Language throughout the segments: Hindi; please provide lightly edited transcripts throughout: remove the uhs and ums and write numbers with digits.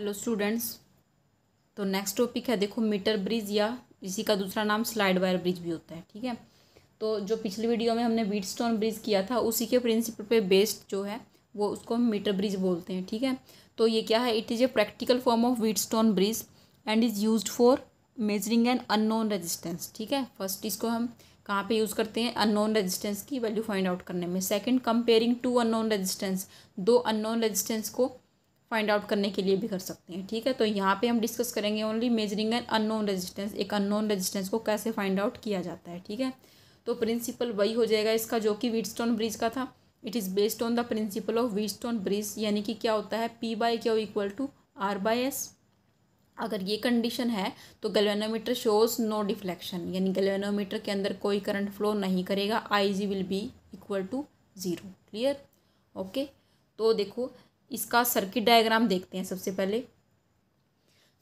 Hello students. तो नेक्स्ट टॉपिक है देखो मीटर ब्रिज या इसी का दूसरा नाम स्लाइड वायर ब्रिज भी होता है। ठीक है, तो जो पिछली वीडियो में हमने व्हीटस्टोन ब्रिज किया था उसी के प्रिंसिपल पे बेस्ड जो है वो उसको हम मीटर ब्रिज बोलते हैं। ठीक है, तो ये क्या है, it is a practical form of Wheatstone bridge and is used for measuring an unknown resistance. ठीक है, फर्स्ट इसको हम कहाँ पे यूज़ करते हैं, अननोन रेजिस्टेंस की वैल्यू फाइंड आउट करने में। Second, comparing two unknown resistance, दो अननोन रेजिस्टेंस को फाइंड आउट करने के लिए भी कर सकते हैं। ठीक है, तो यहाँ पे हम डिस्कस करेंगे only measuring an unknown resistance, एक अननोन रेजिस्टेंस को कैसे फाइंड आउट किया जाता है। ठीक है, तो प्रिंसिपल वही हो जाएगा इसका जो कि व्हीटस्टोन ब्रिज का था। It is based on the principle of Wheatstone bridge, यानी कि क्या होता है, P/Q इक्वल टू R/S। अगर ये कंडीशन है तो गैल्वेनोमीटर शोज नो डिफ्लेक्शन, यानी गैल्वेनोमीटर के अंदर कोई करंट फ्लो नहीं करेगा। IG will be equal to 0। Clear? Okay, तो देखो इसका सर्किट डायग्राम देखते हैं सबसे पहले।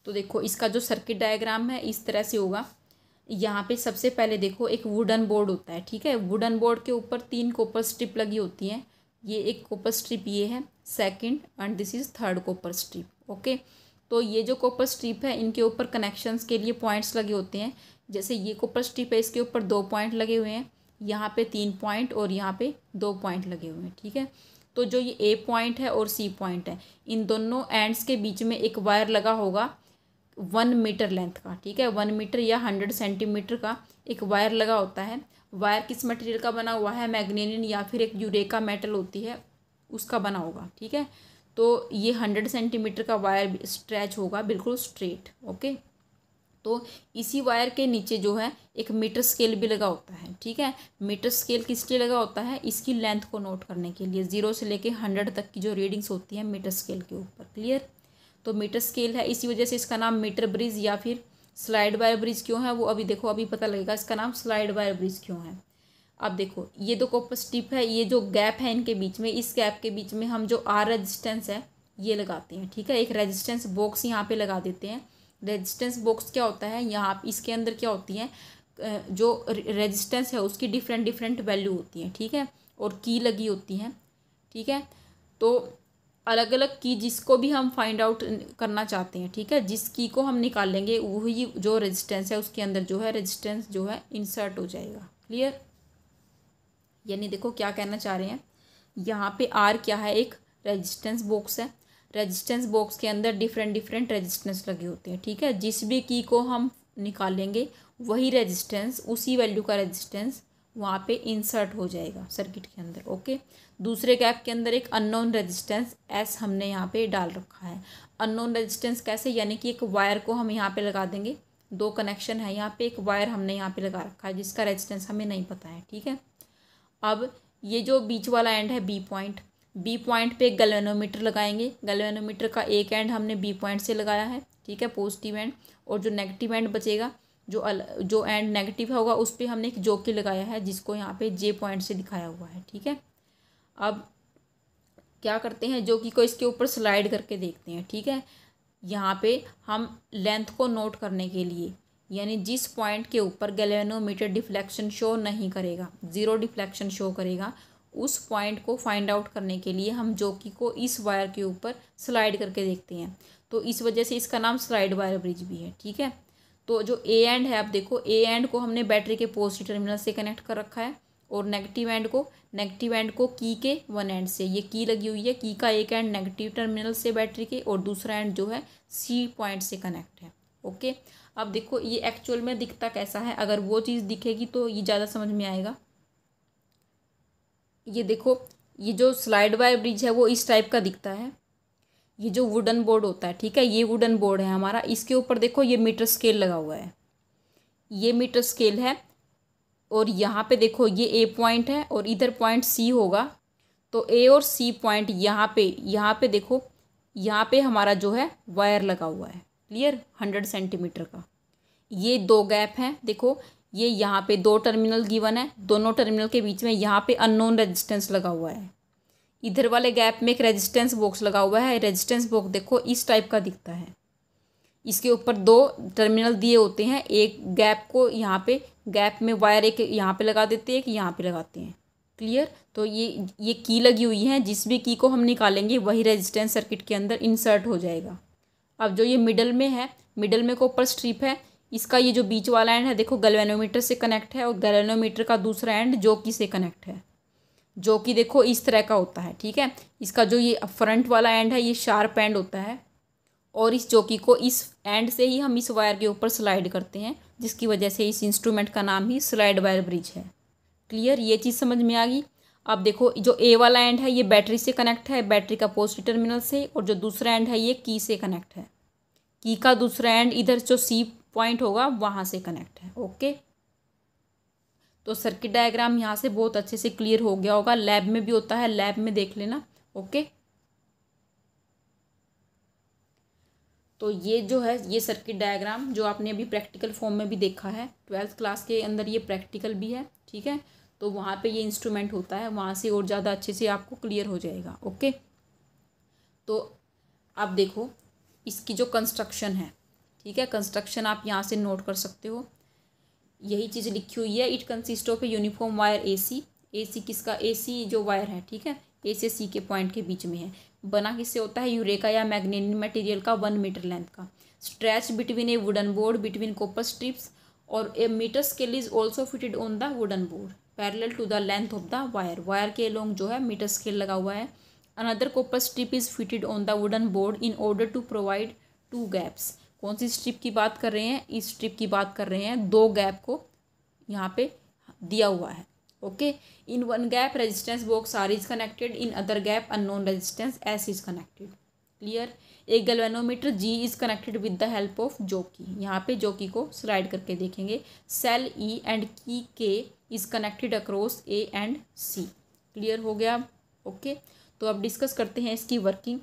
तो देखो इसका जो सर्किट डायग्राम है इस तरह से होगा। यहाँ पे सबसे पहले देखो एक वुडन बोर्ड होता है। ठीक है, वुडन बोर्ड के ऊपर 3 कॉपर स्ट्रिप लगी होती हैं। ये एक कॉपर स्ट्रिप ये है, second and this is third copper strip. Okay, तो ये जो कॉपर स्ट्रिप है इनके ऊपर कनेक्शंस के लिए पॉइंट्स लगे होते हैं। जैसे ये कॉपर स्ट्रिप है, इसके ऊपर 2 पॉइंट लगे हुए हैं, यहाँ पे 3 पॉइंट और यहाँ पे 2 पॉइंट लगे हुए हैं। ठीक है, तो जो ये A पॉइंट है और C पॉइंट है, इन दोनों एंड्स के बीच में एक वायर लगा होगा 1 मीटर लेंथ का। ठीक है, 1 मीटर या 100 सेंटीमीटर का एक वायर लगा होता है। वायर किस मटेरियल का बना हुआ है, मैग्नीशियम या फिर एक यूरेका मेटल होती है उसका बना होगा। ठीक है, तो ये 100 सेंटीमीटर का वायर स्ट्रेच होगा बिल्कुल स्ट्रेट। ओके, तो इसी वायर के नीचे जो है एक मीटर स्केल भी लगा होता है। ठीक है, मीटर स्केल किस लिए लगा होता है, इसकी लेंथ को नोट करने के लिए, 0 से लेके 100 तक की जो रीडिंग्स होती हैं मीटर स्केल के ऊपर। क्लियर? तो मीटर स्केल है, इसी वजह से इसका नाम मीटर ब्रिज या फिर स्लाइड वायर ब्रिज क्यों है वो अभी देखो, अभी पता लगेगा इसका नाम स्लाइड वायर ब्रिज क्यों है। अब देखो ये दो कॉपर स्ट्रिप है, ये जो गैप है इनके बीच में, इस गैप के बीच में हम जो R रेजिस्टेंस है ये लगाते हैं। ठीक है, एक रेजिस्टेंस बॉक्स यहाँ पे लगा देते हैं। रेजिस्टेंस बॉक्स क्या होता है, यहाँ इसके अंदर क्या होती है, जो रेजिस्टेंस है उसकी डिफरेंट डिफरेंट वैल्यू होती है। ठीक है, और की लगी होती हैं। ठीक है, तो अलग अलग की जिसको भी हम फाइंड आउट करना चाहते हैं, ठीक है, जिस की को हम निकालेंगे वही जो रेजिस्टेंस है उसके अंदर जो है रेजिस्टेंस जो है इंसर्ट हो जाएगा। क्लियर? यानी देखो क्या कहना चाह रहे हैं, यहाँ पे R क्या है, एक रेजिस्टेंस बॉक्स है। रेजिस्टेंस बॉक्स के अंदर डिफरेंट डिफरेंट रेजिस्टेंस लगे होते हैं। ठीक है, जिस भी की को हम निकालेंगे वही रेजिस्टेंस, उसी वैल्यू का रेजिस्टेंस वहाँ पे इंसर्ट हो जाएगा सर्किट के अंदर। ओके, दूसरे गैप के अंदर एक अननोन रेजिस्टेंस S हमने यहाँ पे डाल रखा है। अननोन रेजिस्टेंस कैसे, यानी कि एक वायर को हम यहाँ पे लगा देंगे, 2 कनेक्शन है यहाँ पे, एक वायर हमने यहाँ पे लगा रखा है जिसका रेजिस्टेंस हमें नहीं पता है। ठीक है, अब ये जो बीच वाला एंड है B पॉइंट पे एक गैल्वेनोमीटर लगाएंगे। गैल्वेनोमीटर का एक एंड हमने B पॉइंट से लगाया है। ठीक है, पॉजिटिव एंड, और जो नेगेटिव एंड बचेगा, जो एंड नेगेटिव होगा उस पर हमने एक जोकी लगाया है जिसको यहाँ पे J पॉइंट से दिखाया हुआ है। ठीक है, अब क्या करते हैं, जोकी को इसके ऊपर स्लाइड करके देखते हैं। ठीक है, यहाँ पे हम लेंथ को नोट करने के लिए, यानी जिस पॉइंट के ऊपर गैल्वेनोमीटर डिफ्लेक्शन शो नहीं करेगा, 0 डिफ्लेक्शन शो करेगा, उस पॉइंट को फाइंड आउट करने के लिए हम जोकी को इस वायर के ऊपर स्लाइड करके देखते हैं। तो इस वजह से इसका नाम स्लाइड वायर ब्रिज भी है। ठीक है, तो जो A एंड है, आप देखो A एंड को हमने बैटरी के पॉजिटिव टर्मिनल से कनेक्ट कर रखा है, और नेगेटिव एंड को की के 1 एंड से, ये की लगी हुई है, की का एक एंड नेगेटिव टर्मिनल से बैटरी के, और दूसरा एंड जो है C पॉइंट से कनेक्ट है। ओके, अब देखो ये एक्चुअल में दिखता कैसा है, अगर वो चीज़ दिखेगी तो ये ज़्यादा समझ में आएगा। ये देखो, ये जो स्लाइड वायर ब्रिज है वो इस टाइप का दिखता है। ये जो वुडन बोर्ड होता है, ठीक है, ये वुडन बोर्ड है हमारा, इसके ऊपर देखो ये मीटर स्केल लगा हुआ है, ये मीटर स्केल है, और यहाँ पे देखो ये A पॉइंट है और इधर पॉइंट C होगा। तो A और C पॉइंट यहाँ पे देखो, यहाँ पे हमारा जो है वायर लगा हुआ है। क्लियर? 100 सेंटीमीटर का। ये 2 गैप हैं, देखो ये यहाँ पे 2 टर्मिनल गिवन है, दोनों टर्मिनल के बीच में यहाँ पे अननोन रेजिस्टेंस लगा हुआ है। इधर वाले गैप में एक रेजिस्टेंस बॉक्स लगा हुआ है। रेजिस्टेंस बॉक्स देखो इस टाइप का दिखता है, इसके ऊपर 2 टर्मिनल दिए होते हैं, एक गैप को यहाँ पे, गैप में वायर एक यहाँ पे लगा देते हैं, एक यहाँ पे लगाते हैं। क्लियर? तो ये की लगी हुई है, जिस भी की को हम निकालेंगे वही रेजिस्टेंस सर्किट के अंदर इंसर्ट हो जाएगा। अब जो ये मिडल में है, मिडल में कॉपर स्ट्रिप है, इसका ये जो बीच वाला एंड है देखो गैल्वेनोमीटर से कनेक्ट है, और गैल्वेनोमीटर का दूसरा एंड जॉकी से कनेक्ट है। जॉकी देखो इस तरह का होता है, ठीक है। इसका जो ये फ्रंट वाला एंड है ये शार्प एंड होता है, और इस जॉकी को इस एंड से ही हम इस वायर के ऊपर स्लाइड करते हैं, जिसकी वजह से इस इंस्ट्रूमेंट का नाम ही स्लाइड वायर ब्रिज है। क्लियर, ये चीज़ समझ में आ गई। अब देखो जो ए वाला एंड है ये बैटरी से कनेक्ट है, बैटरी का पॉजिटिव टर्मिनल से, और जो दूसरा एंड है ये की से कनेक्ट है। की का दूसरा एंड इधर जो सी पॉइंट होगा वहाँ से कनेक्ट है। ओके, तो सर्किट डायग्राम यहाँ से बहुत अच्छे से क्लियर हो गया होगा। लैब में भी होता है, लैब में देख लेना। ओके, तो ये जो है ये सर्किट डायग्राम जो आपने अभी प्रैक्टिकल फॉर्म में भी देखा है, 12th क्लास के अंदर ये प्रैक्टिकल भी है, ठीक है। तो वहाँ पे ये इंस्ट्रूमेंट होता है, वहाँ से और ज़्यादा अच्छे से आपको क्लियर हो जाएगा। ओके, तो आप देखो इसकी जो कंस्ट्रक्शन है, ठीक है, कंस्ट्रक्शन आप यहाँ से नोट कर सकते हो। यही चीज़ लिखी हुई है, it consist of a uniform wire AC. AC किसका, एसी जो वायर है, ठीक है, ए से सी के पॉइंट के बीच में है। बना किससे होता है, यूरेका या मैग्नीशियम मटेरियल का 1 मीटर लेंथ का। Stretch between a wooden board between copper strips, और a metre scale is also fitted on the wooden board parallel to the length of the wire. Wire के अलोंग जो है मीटर स्केल लगा हुआ है। Another copper strip is fitted on the wooden board in order to provide 2 gaps. कौन सी स्ट्रिप की बात कर रहे हैं, इस स्ट्रिप की बात कर रहे हैं। 2 गैप को यहाँ पे दिया हुआ है। Okay, in 1 gap resistance box R is connected, in other gap unknown resistance S is connected. Clear, एक galvanometer G is connected with the help of jockey. यहाँ पे जॉकी को स्लाइड करके देखेंगे। सेल ई एंड की K is connected across A and C. Clear हो गया। ओके, तो अब डिस्कस करते हैं इसकी वर्किंग।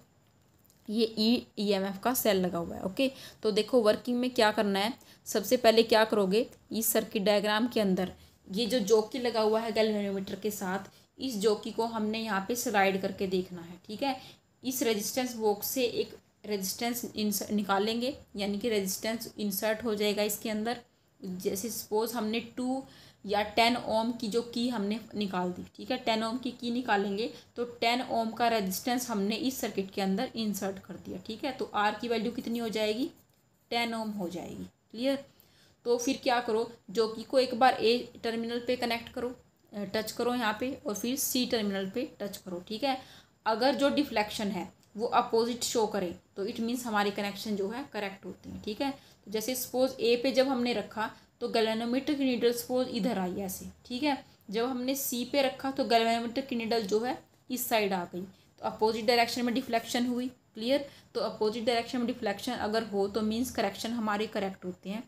ये EMF का सेल लगा हुआ है। ओके, तो देखो वर्किंग में क्या करना है। सबसे पहले क्या करोगे, इस सर्किट डायग्राम के अंदर ये जो जॉकी लगा हुआ है गैल्वेनोमीटर के साथ, इस जॉकी को हमने यहाँ पे स्लाइड करके देखना है, ठीक है। इस रेजिस्टेंस बॉक्स से एक रेजिस्टेंस निकालेंगे, यानी कि रेजिस्टेंस इंसर्ट हो जाएगा इसके अंदर। जैसे सपोज हमने 2 या 10 ओम की जो की हमने निकाल दी, ठीक है, 10 ओम की निकालेंगे तो 10 ओम का रेजिस्टेंस हमने इस सर्किट के अंदर इंसर्ट कर दिया, ठीक है। तो आर की वैल्यू कितनी हो जाएगी, 10 ओम हो जाएगी। क्लियर, तो फिर क्या करो, जो की को एक बार ए टर्मिनल पे कनेक्ट करो, टच करो यहाँ पे, और फिर सी टर्मिनल पे टच करो, ठीक है। अगर जो डिफ्लेक्शन है वो अपोजिट शो करे तो इट मीन्स हमारे कनेक्शन जो है करेक्ट होते हैं, ठीक है। तो जैसे सपोज ए पे जब हमने रखा तो गैल्वेनोमीटर की नीडल सपोज इधर आई ऐसे, ठीक है। जब हमने सी पे रखा तो गैल्वेनोमीटर की नीडल जो है इस साइड आ गई, तो अपोजिट डायरेक्शन में डिफ्लेक्शन हुई। क्लियर, तो अपोजिट डायरेक्शन में डिफ्लेक्शन अगर हो तो मीन्स करेक्शन हमारे करेक्ट होते हैं।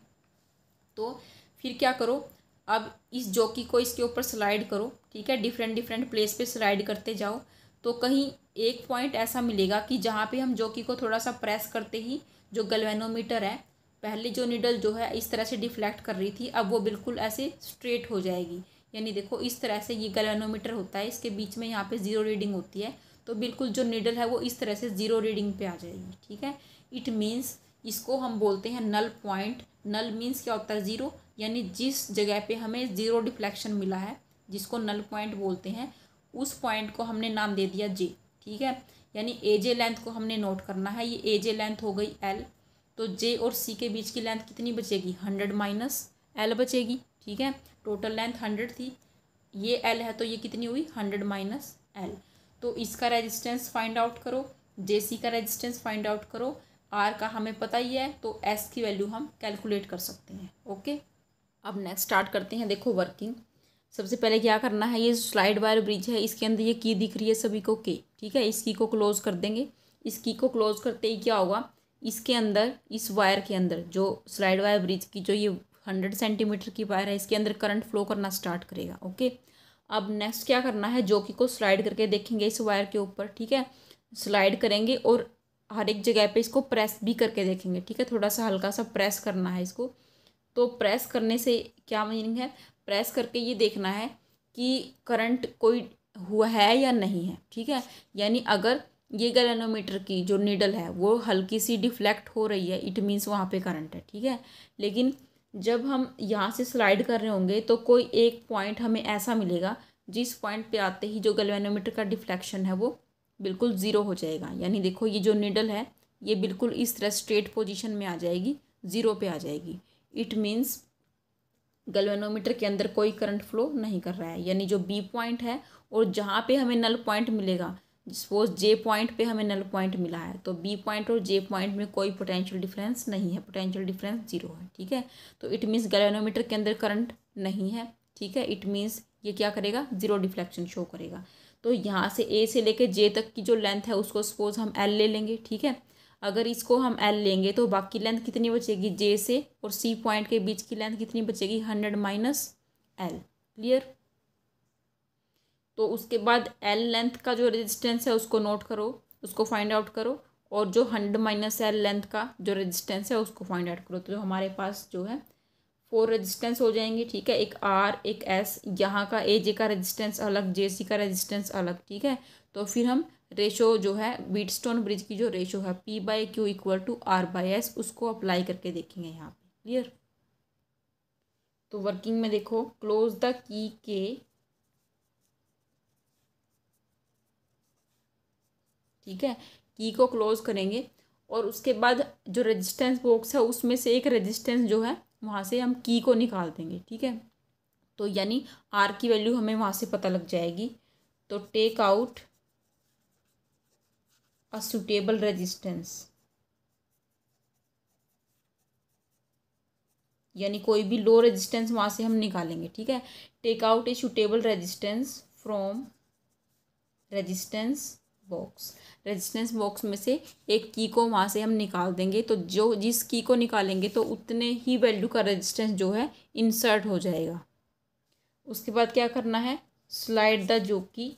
तो फिर क्या करो, अब इस जॉकी को इसके ऊपर स्लाइड करो, ठीक है, डिफरेंट डिफरेंट प्लेस पे स्लाइड करते जाओ। तो कहीं एक पॉइंट ऐसा मिलेगा कि जहाँ पे हम जॉकी को थोड़ा सा प्रेस करते ही जो गैल्वेनोमीटर है, पहले जो नीडल जो है इस तरह से डिफ्लेक्ट कर रही थी, अब वो बिल्कुल ऐसे स्ट्रेट हो जाएगी। यानी देखो इस तरह से ये गैल्वेनोमीटर होता है, इसके बीच में यहाँ पे 0 रीडिंग होती है, तो बिल्कुल जो नीडल है वो इस तरह से 0 रीडिंग पे आ जाएगी, ठीक है। इट मीन्स इसको हम बोलते हैं नल पॉइंट। नल मीन्स क्या होता है, 0, यानी जिस जगह पे हमें 0 डिफ्लेक्शन मिला है जिसको नल पॉइंट बोलते हैं, उस पॉइंट को हमने नाम दे दिया जे, ठीक है। यानी AJ लेंथ को हमने नोट करना है। ये AJ लेंथ हो गई L, तो J और C के बीच की लेंथ कितनी बचेगी, 100 माइनस L बचेगी, ठीक है। टोटल लेंथ 100 थी, ये L है तो ये कितनी हुई, 100 माइनस L। तो इसका रेजिस्टेंस फाइंड आउट करो, JC का रेजिस्टेंस फाइंड आउट करो। R का हमें पता ही है, तो S की वैल्यू हम कैलकुलेट कर सकते हैं। ओके, अब नेक्स्ट स्टार्ट करते हैं। देखो वर्किंग, सबसे पहले क्या करना है, ये स्लाइड वायर ब्रिज है, इसके अंदर ये की दिख रही है सभी को के, ठीक है। इस की को क्लोज कर देंगे। इस की को क्लोज करते ही क्या होगा, इसके अंदर इस वायर के अंदर जो स्लाइड वायर ब्रिज की जो ये 100 सेंटीमीटर की वायर है, इसके अंदर करंट फ्लो करना स्टार्ट करेगा। ओके, अब नेक्स्ट क्या करना है, जॉकी को स्लाइड करके देखेंगे इस वायर के ऊपर, ठीक है। स्लाइड करेंगे और हर एक जगह पे इसको प्रेस भी करके देखेंगे, ठीक है। थोड़ा सा हल्का सा प्रेस करना है इसको। तो प्रेस करने से क्या मीनिंग है, प्रेस करके ये देखना है कि करंट कोई हुआ है या नहीं है, ठीक है। यानी अगर ये गैल्वेनोमीटर की जो नीडल है वो हल्की सी डिफ्लेक्ट हो रही है, इट मीन्स वहाँ पे करंट है, ठीक है। लेकिन जब हम यहाँ से स्लाइड कर रहे होंगे तो कोई एक पॉइंट हमें ऐसा मिलेगा जिस पॉइंट पे आते ही जो गैल्वेनोमीटर का डिफ्लेक्शन है वो बिल्कुल 0 हो जाएगा। यानी देखो ये जो नीडल है ये बिल्कुल इस तरह स्ट्रेट पोजीशन में आ जाएगी, ज़ीरो पे आ जाएगी। इट मीन्स गैल्वेनोमीटर के अंदर कोई करंट फ्लो नहीं कर रहा है, यानी जो बी पॉइंट है और जहाँ पे हमें नल पॉइंट मिलेगा, सपोज जे पॉइंट पे हमें नल पॉइंट मिला है, तो बी पॉइंट और जे पॉइंट में कोई पोटेंशियल डिफरेंस नहीं है, पोटेंशियल डिफरेंस जीरो है। ठीक है, तो इट मीन्स गैल्वेनोमीटर के अंदर करंट नहीं है। ठीक है, इट मीन्स ये क्या करेगा, जीरो डिफ्लेक्शन शो करेगा। तो यहाँ से ए से लेके जे तक की जो लेंथ है उसको सपोज हम एल ले लेंगे। ठीक है, अगर इसको हम एल लेंगे तो बाकी लेंथ कितनी बचेगी, जे से और सी पॉइंट के बीच की लेंथ कितनी बचेगी, 100 माइनस एल। क्लियर। तो उसके बाद एल लेंथ का जो रेजिस्टेंस है उसको नोट करो, उसको फाइंड आउट करो, और जो 100 माइनस एल लेंथ का जो रेजिस्टेंस है उसको फाइंड आउट करो। तो जो हमारे पास जो है 4 रेजिस्टेंस हो जाएंगे। ठीक है, एक आर, एक एस, यहाँ का ए जे का रेजिस्टेंस अलग, जे सी का रेजिस्टेंस अलग। ठीक है, तो फिर हम रेशो जो है व्हीटस्टोन ब्रिज की जो रेशो है P by Q equal to R by S, उसको अप्लाई करके देखेंगे यहाँ पे। क्लियर। तो वर्किंग में देखो, क्लोज द की के, ठीक है, की को क्लोज करेंगे और उसके बाद जो रेजिस्टेंस बॉक्स है उसमें से एक रेजिस्टेंस जो है वहाँ से हम की को निकाल देंगे। ठीक है, तो यानी आर की वैल्यू हमें वहाँ से पता लग जाएगी। तो take out a suitable resistance, यानी कोई भी लो रेजिस्टेंस वहाँ से हम निकालेंगे। ठीक है, take out a suitable resistance from resistance box, resistance box में से एक की को वहाँ से हम निकाल देंगे। तो जो जिस की को निकालेंगे तो उतने ही वैल्यू का रेजिस्टेंस जो है इंसर्ट हो जाएगा। उसके बाद क्या करना है, स्लाइड द जोकी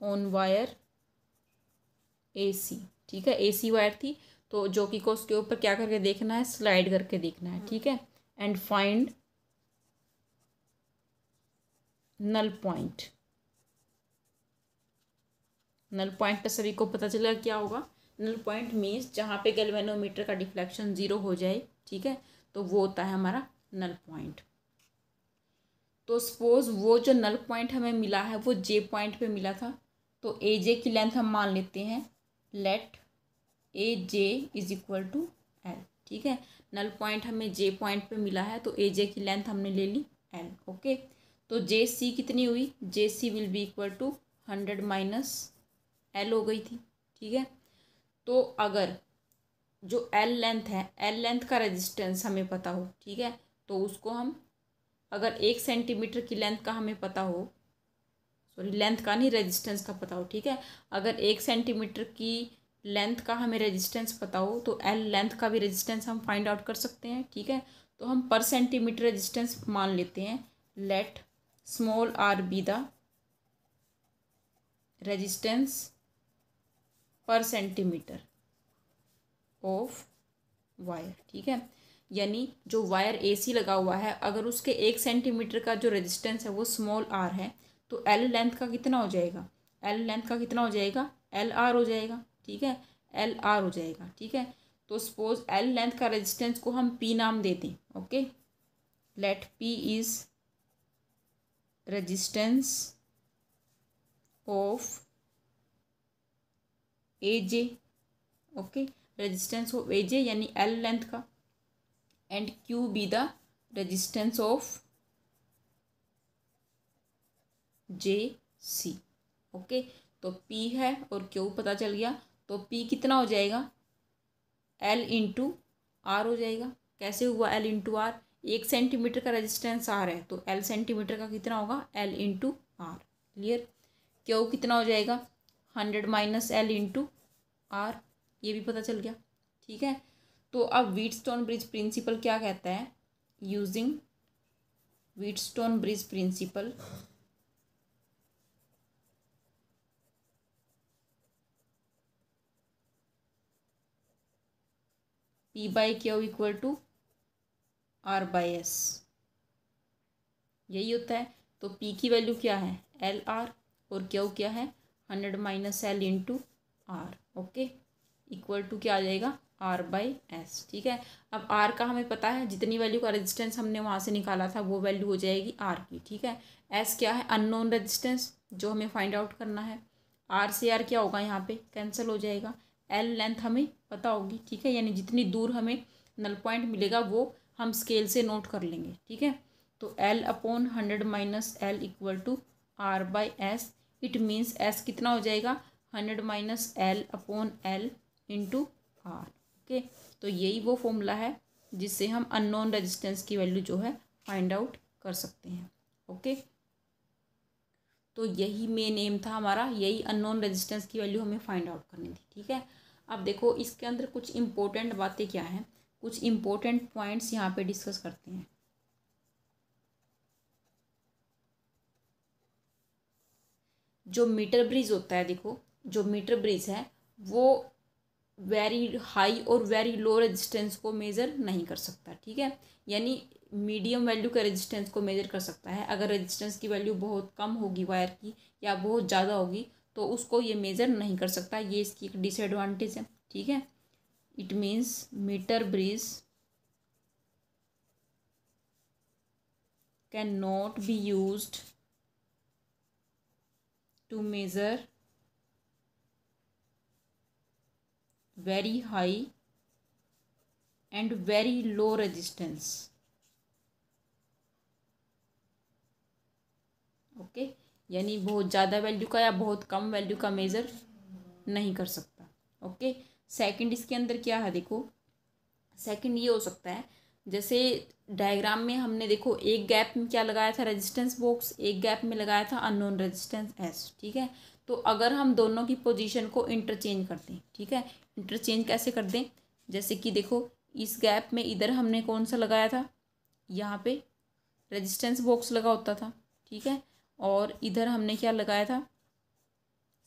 ऑन वायर AC। ठीक है, AC वायर थी, तो जोकी को उसके ऊपर क्या करके देखना है, स्लाइड करके देखना है। ठीक है, and find null point. Null point का सभी को पता चला क्या होगा, नल पॉइंट मीन्स जहाँ पे गैल्वेनोमीटर का डिफ्लेक्शन जीरो हो जाए। ठीक है, तो वो होता है हमारा नल पॉइंट। तो सपोज वो जो नल पॉइंट हमें मिला है वो जे पॉइंट पे मिला था, तो ए जे की लेंथ हम मान लेते हैं, let A J is equal to L. ठीक है, नल पॉइंट हमें जे पॉइंट पे मिला है तो ए जे की लेंथ हमने ले ली एल। ओके, तो जे सी कितनी हुई, J C will be equal to 100 minus L हो गई थी। ठीक है, तो अगर जो एल लेंथ है, एल लेंथ का रेजिस्टेंस हमें पता हो, ठीक है, तो उसको हम अगर 1 सेंटीमीटर की लेंथ का हमें पता हो, सॉरी लेंथ का नहीं रेजिस्टेंस का पता हो। ठीक है, अगर 1 सेंटीमीटर की लेंथ का हमें रेजिस्टेंस पता हो तो एल लेंथ का भी रेजिस्टेंस हम फाइंड आउट कर सकते हैं। ठीक है, तो हम पर सेंटीमीटर रेजिस्टेंस मान लेते हैं, let small R B the resistance पर सेंटीमीटर ऑफ वायर। ठीक है, यानी जो वायर AC लगा हुआ है अगर उसके 1 सेंटीमीटर का जो रेजिस्टेंस है वो स्मॉल आर है तो एल लेंथ का कितना हो जाएगा, एल लेंथ का कितना हो जाएगा, एल आर हो जाएगा। ठीक है, एल आर हो जाएगा। ठीक है, तो सपोज एल लेंथ का रेजिस्टेंस को हम पी नाम दे दें। Okay, let P is resistance of A J. Okay, resistance of A J यानी एल लेंथ का, and Q be the resistance of J C. Okay, तो P है और Q पता चल गया, तो P कितना हो जाएगा, L इंटू आर हो जाएगा। कैसे हुआ L इंटू आर, 1 सेंटीमीटर का रेजिस्टेंस आर है तो L सेंटीमीटर का कितना होगा, L into R. Clear. Q कितना हो जाएगा, 100 माइनस एल इंटू आर, ये भी पता चल गया। ठीक है, तो अब व्हीटस्टोन ब्रिज प्रिंसिपल क्या कहता है, using Wheatstone bridge principle P by Q equal to R by S, यही होता है। तो P की वैल्यू क्या है, एल आर, और Q क्या है, 100 minus L into R. Okay, equal to क्या आ जाएगा, आर बाई एस। ठीक है, अब आर का हमें पता है, जितनी वैल्यू का रेजिस्टेंस हमने वहाँ से निकाला था वो वैल्यू हो जाएगी आर की। ठीक है, एस क्या है, अननोन रेजिस्टेंस, जो हमें फाइंड आउट करना है। आर से आर क्या होगा, यहाँ पे कैंसिल हो जाएगा। एल लेंथ हमें पता होगी, ठीक है, यानी जितनी दूर हमें नल पॉइंट मिलेगा वो हम स्केल से नोट कर लेंगे, ठीक है। तो L upon 100 minus L equal to R by S. It means S कितना हो जाएगा, 100 minus L upon L into R. Okay, तो यही वो फॉर्मूला है जिससे हम अननोन रेजिस्टेंस की वैल्यू जो है फाइंड आउट कर सकते हैं। ओके, तो यही मेन एम था हमारा, यही अननोन रेजिस्टेंस की वैल्यू हमें फाइंड आउट करनी थी, ठीक है। अब देखो इसके अंदर कुछ इंपॉर्टेंट बातें क्या हैं, कुछ इंपॉर्टेंट पॉइंट्स यहाँ पे डिस्कस करते हैं। जो मीटर ब्रिज होता है, देखो जो मीटर ब्रिज है वो वेरी हाई और वेरी लो रेजिस्टेंस को मेज़र नहीं कर सकता, ठीक है। यानी मीडियम वैल्यू के रेजिस्टेंस को मेज़र कर सकता है। अगर रेजिस्टेंस की वैल्यू बहुत कम होगी वायर की या बहुत ज़्यादा होगी तो उसको ये मेज़र नहीं कर सकता, ये इसकी एक डिसएडवांटेज है, ठीक है। It means metre bridge can not be used to measure very high and very low resistance। Okay, यानी बहुत ज़्यादा वैल्यू का या बहुत कम वैल्यू का मेज़र नहीं कर सकता। ओके, सेकंड इसके अंदर क्या है, देखो सेकंड ये हो सकता है, जैसे डायग्राम में हमने देखो एक गैप में क्या लगाया था, रेजिस्टेंस बॉक्स, एक गैप में लगाया था अननोन रेजिस्टेंस एस, ठीक है। तो अगर हम दोनों की पोजीशन को इंटरचेंज कर दें, ठीक है, इंटरचेंज कैसे कर दें, जैसे कि देखो इस गैप में इधर हमने कौन सा लगाया था, यहाँ पे रेजिस्टेंस बॉक्स लगा होता था, ठीक है, और इधर हमने क्या लगाया था,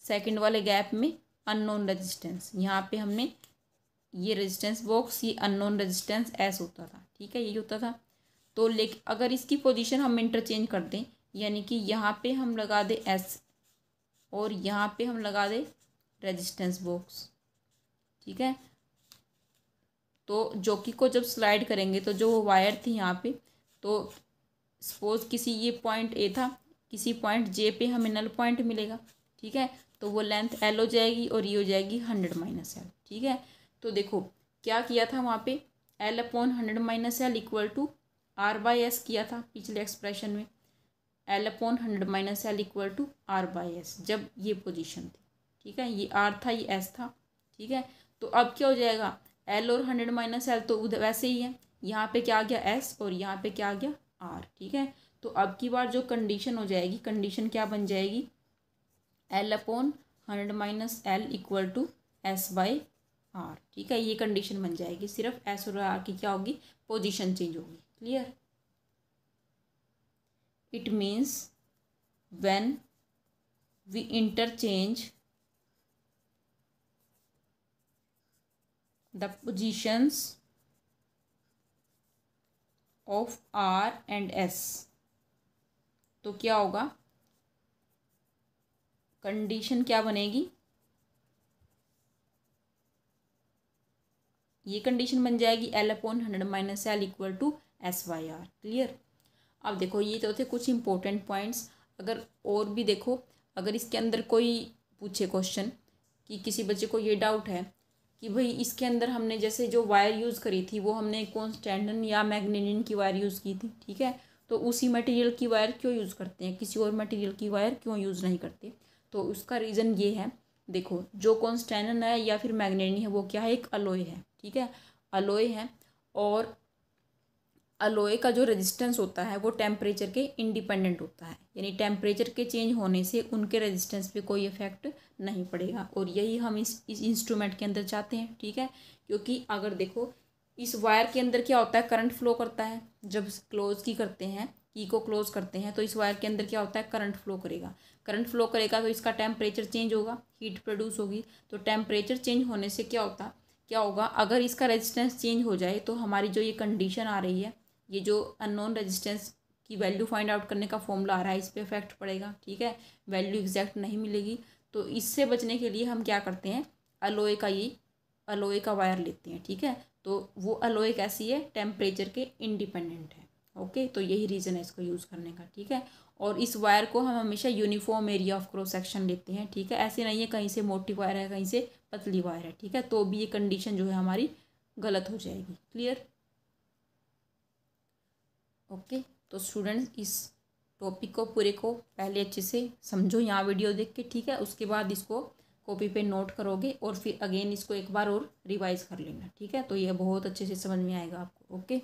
सेकंड वाले गैप में अननोन रेजिस्टेंस, यहाँ पे हमने ये रेजिस्टेंस बॉक्स, ये अननोन रेजिस्टेंस एस होता था, ठीक है, यही होता था। तो लेकिन अगर इसकी पोजीशन हम इंटरचेंज कर दें, यानी कि यहाँ पे हम लगा दें एस और यहाँ पे हम लगा दें रेजिस्टेंस बॉक्स, ठीक है, तो जॉकी को जब स्लाइड करेंगे तो जो वायर थी यहाँ पे, तो सपोज किसी ये पॉइंट ए था, किसी पॉइंट जे पे हमें नल पॉइंट मिलेगा, ठीक है, तो वो लेंथ एल हो जाएगी और ये हो जाएगी 100 माइनस एल, ठीक है। तो देखो क्या किया था वहाँ पे, L upon 100 minus L equal to R by S किया था पिछले एक्सप्रेशन में, L upon 100 minus L equal to R by S, जब ये पोजीशन थी, ठीक है, ये आर था ये एस था, ठीक है। तो अब क्या हो जाएगा, एल और 100 माइनस एल तो उधर वैसे ही है, यहाँ पे क्या आ गया एस और यहाँ पे क्या आ गया आर, ठीक है। तो अब की बार जो कंडीशन हो जाएगी, कंडीशन क्या बन जाएगी, L upon 100 minus L equal to S by R, ठीक है, ये कंडीशन बन जाएगी। सिर्फ एस और आर की क्या होगी, पोजीशन चेंज होगी। Clear, it means when we interchange the positions of R and S, तो क्या होगा, कंडीशन क्या बनेगी, ये कंडीशन बन जाएगी L upon 100 minus L equal to S by R. Clear, अब देखो ये तो थे कुछ इंपॉर्टेंट पॉइंट्स। अगर और भी देखो, अगर इसके अंदर कोई पूछे क्वेश्चन कि किसी बच्चे को ये डाउट है कि भाई इसके अंदर हमने जैसे जो वायर यूज़ करी थी वो हमने कॉन्स्टेंडन या मैग्नीनियन की वायर यूज़ की थी, ठीक है, तो उसी मटेरियल की वायर क्यों यूज़ करते हैं, किसी और मटेरियल की वायर क्यों यूज़ नहीं करते, तो उसका रीज़न ये है, देखो जो कॉन्स्टेंडन है या फिर मैग्नीनियन है वो क्या है, एक अलॉय है, ठीक है, अलॉय है, और अलॉय का जो रेजिस्टेंस होता है वो टेम्परेचर के इंडिपेंडेंट होता है, यानी टेम्परेचर के चेंज होने से उनके रेजिस्टेंस पे कोई इफेक्ट नहीं पड़ेगा, और यही हम इस इंस्ट्रूमेंट के अंदर चाहते हैं, ठीक है। क्योंकि अगर देखो इस वायर के अंदर क्या होता है, करंट फ्लो करता है, जब क्लोज की करते हैं, की को क्लोज करते हैं तो इस वायर के अंदर क्या होता है, करंट फ्लो करेगा, करंट फ्लो करेगा तो इसका टेम्परेचर चेंज होगा, हीट प्रोड्यूस होगी, तो टेम्परेचर चेंज होने से क्या होगा, अगर इसका रेजिस्टेंस चेंज हो जाए तो हमारी जो ये कंडीशन आ रही है, ये जो अननोन रेजिस्टेंस की वैल्यू फाइंड आउट करने का फॉर्मूला आ रहा है, इस पर इफेक्ट पड़ेगा, ठीक है, वैल्यू एग्जैक्ट नहीं मिलेगी। तो इससे बचने के लिए हम क्या करते हैं, अलॉय का वायर लेते हैं, ठीक है, तो वो अलॉय कैसी है, टेम्परेचर के इंडिपेंडेंट है। ओके, तो यही रीज़न है इसको यूज़ करने का, ठीक है। और इस वायर को हम हमेशा uniform area of cross section लेते हैं, ठीक है। ऐसे नहीं है कहीं से मोटी वायर है कहीं से पतली वायर है, ठीक है, तो भी ये कंडीशन जो है हमारी गलत हो जाएगी। क्लियर? ओके। तो स्टूडेंट्स इस टॉपिक को पूरे को पहले अच्छे से समझो यहाँ वीडियो देख के, ठीक है। उसके बाद इसको कॉपी पे नोट करोगे और फिर अगेन इसको एक बार और रिवाइज कर लेना, ठीक है। तो ये बहुत अच्छे से समझ में आएगा आपको। ओके।